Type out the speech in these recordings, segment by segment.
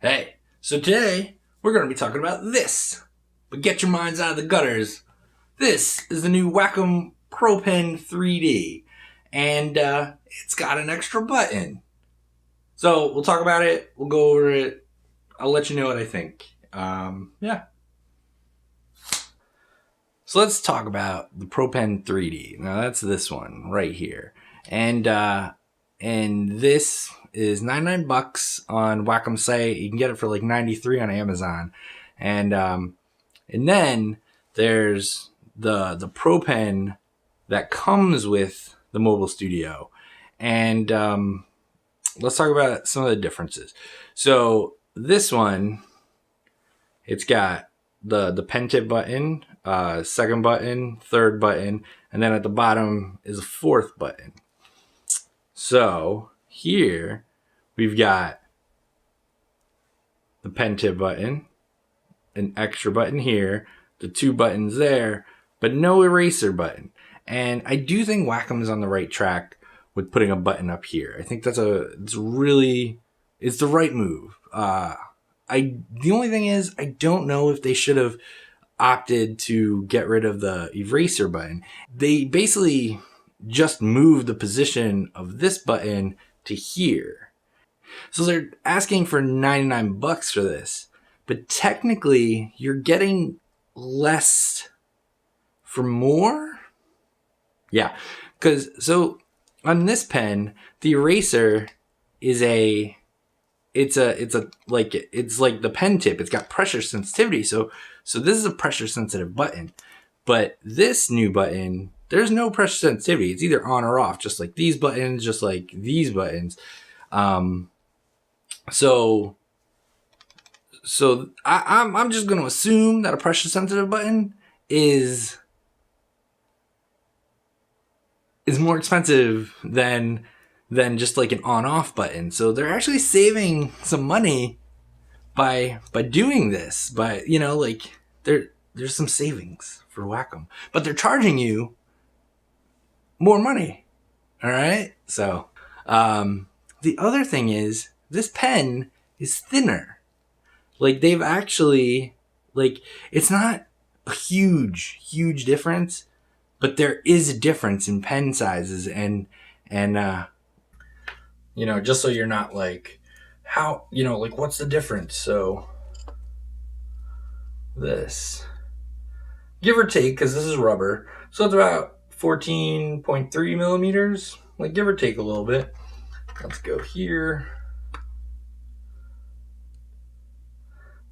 Hey, so today we're going to be talking about this. But get your minds out of the gutters. This is the new Wacom Pro Pen 3D. And it's got an extra button. So we'll talk about it. We'll go over it. I'll let you know what I think. Yeah. So let's talk about the Pro Pen 3D. Now that's this one right here. And this is $99 on Wacom site. You can get it for like $93 on Amazon. And then there's the Pro Pen that comes with the Mobile Studio. And let's talk about some of the differences. So this one, it's got the pen tip button, second button, third button, and then at the bottom is a fourth button. So here we've got the pen tip button, an extra button here, the two buttons there, but no eraser button. And I do think Wacom is on the right track with putting a button up here. I think it's the right move. The only thing is, I don't know if they should have opted to get rid of the eraser button. They basically just moved the position of this button to here. So they're asking for $99 for this, but technically you're getting less for more. Yeah, because so on this pen, the eraser is it's like the pen tip. It's got pressure sensitivity. So this is a pressure sensitive button, but this new button, there's no pressure sensitivity. It's either on or off, just like these buttons, just like these buttons. So I'm just going to assume that a pressure sensitive button is more expensive than just like an on-off button. So they're actually saving some money by doing this. But like there's some savings for Wacom, but they're charging you more money. All right. So the other thing is this pen is thinner. Like they've actually, like, it's not a huge difference, but there is a difference in pen sizes and just so you're not like, how, like, what's the difference? So this, give or take, because this is rubber, so it's about 14.3 millimeters, like give or take a little bit. Let's go here.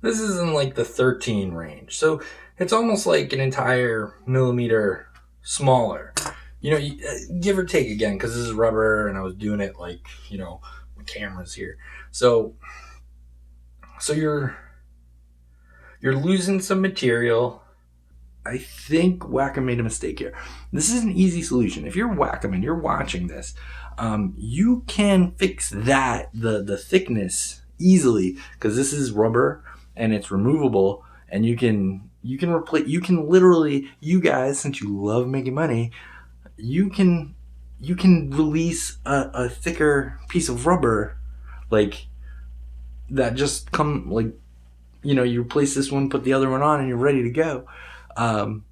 This is in like the 13 range, so it's almost like an entire millimeter smaller. Give or take again, because this is rubber, and I was doing it like, my camera's here. So you're losing some material. I think Wacom made a mistake here. This is an easy solution. If you're Wacom and you're watching this, you can fix the thickness easily, because this is rubber and it's removable, and you can literally, you guys, since you love making money, you can release a thicker piece of rubber, like that, just come, like, you replace this one, put the other one on, and you're ready to go. I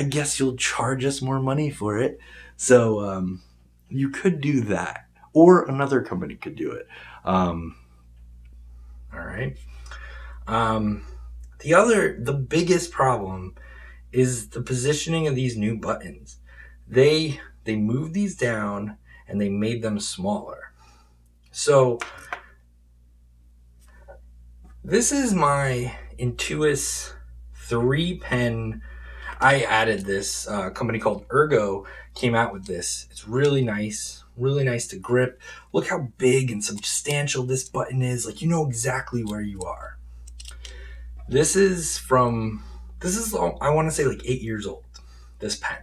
guess you'll charge us more money for it. So you could do that, or another company could do it. All right. The biggest problem is the positioning of these new buttons. They moved these down and they made them smaller. So this is my Intuos 3 pen. I added this. Company called Ergo came out with this. It's really nice to grip. Look how big and substantial this button is. Like, you know exactly where you are. This is I want to say like 8 years old. This pen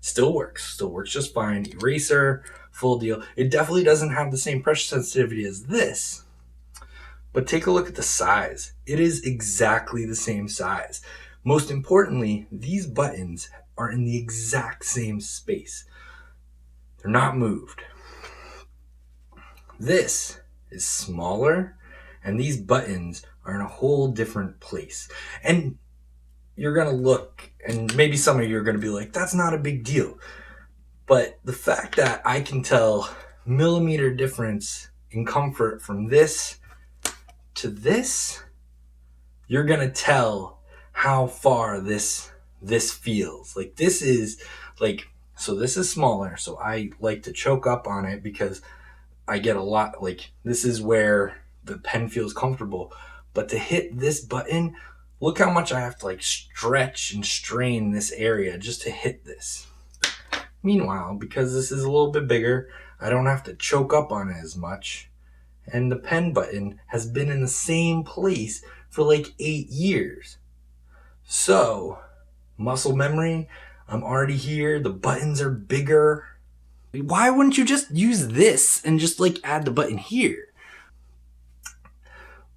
still works just fine. Eraser, full deal. It definitely doesn't have the same pressure sensitivity as this, but take a look at the size. It is exactly the same size. Most importantly, these buttons are in the exact same space. They're not moved. This is smaller and these buttons are in a whole different place. And you're going to look, and maybe some of you are going to be like, that's not a big deal. But the fact that I can tell millimeter difference in comfort from this to this, you're going to tell how far this feels. Like this is like, so this is smaller. So I like to choke up on it because I get a lot, like this is where the pen feels comfortable. But to hit this button, look how much I have to like stretch and strain this area just to hit this. Meanwhile, because this is a little bit bigger, I don't have to choke up on it as much. And the pen button has been in the same place for like 8 years. So, muscle memory, I'm already here, the buttons are bigger. Why wouldn't you just use this and just like add the button here?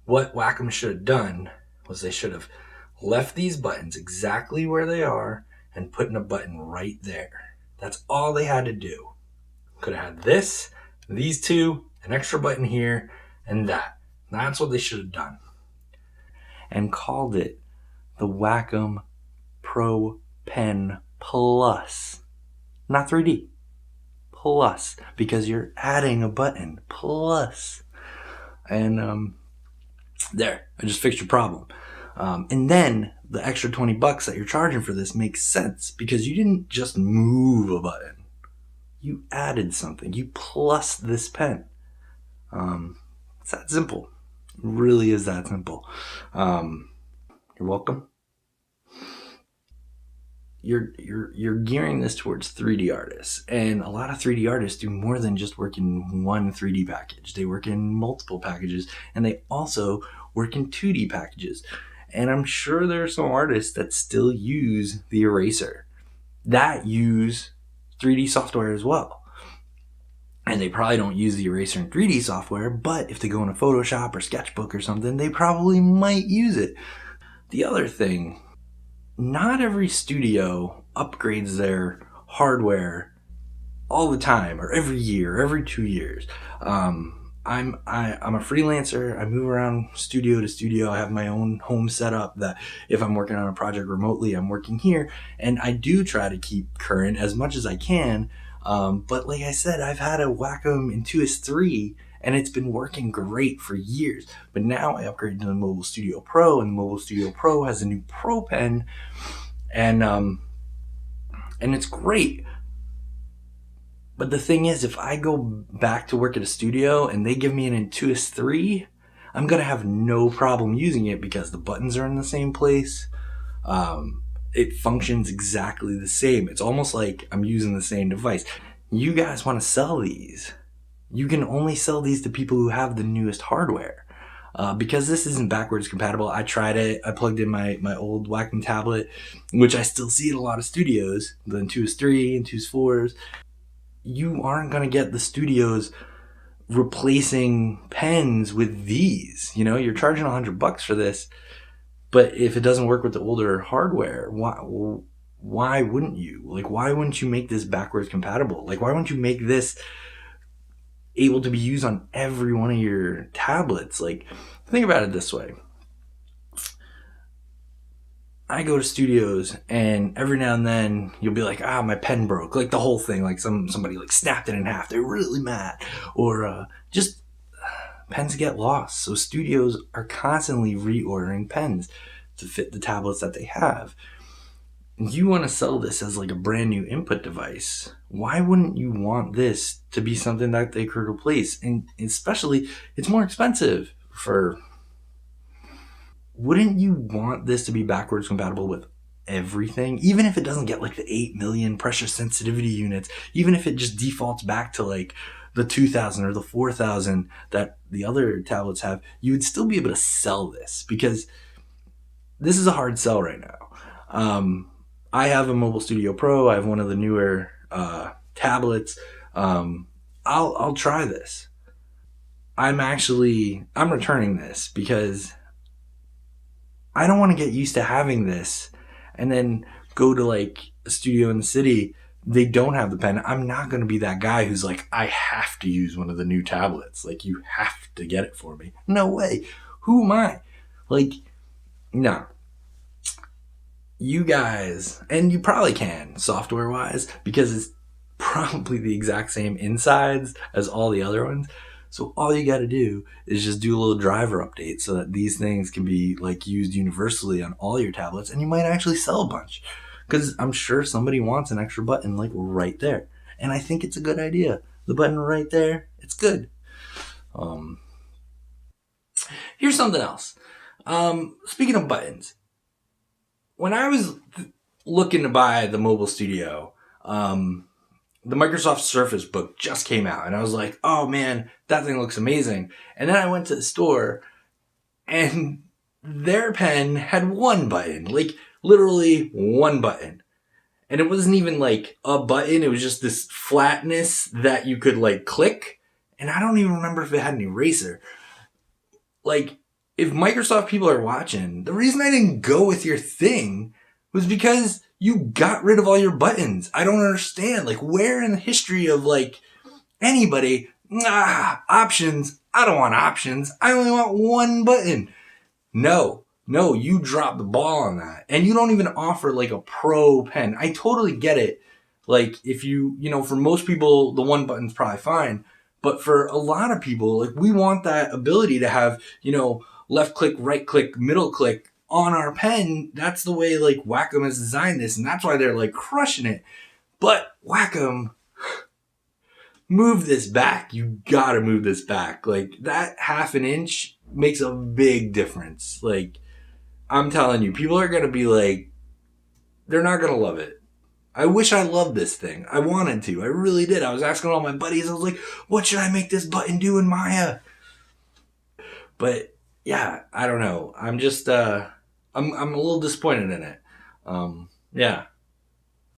What Wacom should have done was they should have left these buttons exactly where they are and put in a button right there. That's all they had to do. Could have had this, these two, an extra button here, and that. That's what they should have done. And called it the Wacom Pro Pen Plus. Not 3D. Plus. Because you're adding a button. Plus. And there. I just fixed your problem. And then the extra $20 that you're charging for this makes sense because you didn't just move a button. You added something. You plus this pen. It's that simple. It really is that simple. You're welcome. You're gearing this towards 3D artists, and a lot of 3D artists do more than just work in one 3D package. They work in multiple packages, and they also work in 2D packages. And I'm sure there are some artists that still use the eraser, that use 3D software as well. And they probably don't use the eraser in 3D software, but if they go into Photoshop or Sketchbook or something, they probably might use it. The other thing, not every studio upgrades their hardware all the time, or every year, or every 2 years. I'm a freelancer. I move around studio to studio. I have my own home setup that if I'm working on a project remotely, I'm working here. And I do try to keep current as much as I can. But like I said, I've had a Wacom Intuos 3 and it's been working great for years. But now I upgraded to the Mobile Studio Pro, and the Mobile Studio Pro has a new Pro Pen, and it's great. But the thing is, if I go back to work at a studio and they give me an Intuos 3, I'm going to have no problem using it because the buttons are in the same place. It functions exactly the same. It's almost like I'm using the same device. You guys want to sell these. You can only sell these to people who have the newest hardware. Because this isn't backwards compatible, I tried it. I plugged in my old Wacom tablet, which I still see at a lot of studios, the Intuos 3, Intuos 4s. You aren't going to get the studios replacing pens with these. You know, you're charging $100 for this, but if it doesn't work with the older hardware, why wouldn't you? Like, why wouldn't you make this backwards compatible? Like, why wouldn't you make this able to be used on every one of your tablets? Like, think about it this way. I go to studios and every now and then you'll be like, my pen broke. Like the whole thing, like somebody like snapped it in half. They're really mad. Or just pens get lost. So studios are constantly reordering pens to fit the tablets that they have. You want to sell this as like a brand new input device. Why wouldn't you want this to be something that they could replace? And especially, it's more expensive for... Wouldn't you want this to be backwards compatible with everything? Even if it doesn't get like the 8 million pressure sensitivity units, even if it just defaults back to like the 2000 or the 4000 that the other tablets have, you would still be able to sell this, because this is a hard sell right now. I have a Mobile Studio Pro. I have one of the newer tablets. I'll try this. I'm returning this because I don't want to get used to having this and then go to like a studio in the city they don't have the pen, I'm not going to be that guy who's like, I have to use one of the new tablets. Like, you have to get it for me. No way. Who am I? Like, no. You guys, and you probably can software wise, because it's probably the exact same insides as all the other ones. So all you got to do is just do a little driver update so that these things can be like used universally on all your tablets, and you might actually sell a bunch, because I'm sure somebody wants an extra button like right there, and I think it's a good idea. The button right there, it's good. Um, Here's something else. Speaking of buttons, when I was looking to buy the mobile studio, the Microsoft Surface book just came out, and I was like, oh man, that thing looks amazing. And then I went to the store, and their pen had one button, like literally one button. And it wasn't even like a button, it was just this flatness that you could like click. And I don't even remember if it had an eraser. Like, if Microsoft people are watching, the reason I didn't go with your thing was because you got rid of all your buttons. I don't understand. Like, where in the history of like anybody, options, I don't want options. I only want one button. No, you dropped the ball on that. And you don't even offer like a pro pen. I totally get it. Like, if for most people, the one button's probably fine. But for a lot of people, like, we want that ability to have, left click, right click, middle click on our pen. That's the way like Wacom has designed this, and that's why they're like crushing it. But Wacom, move this back. You gotta move this back. Like, that half an inch makes a big difference. Like, I'm telling you, people are gonna be like, they're not gonna love it. I wish I loved this thing. I wanted to. I really did. I was asking all my buddies. I was like, what should I make this button do in Maya? But yeah, I don't know. I'm just I'm a little disappointed in it. Yeah.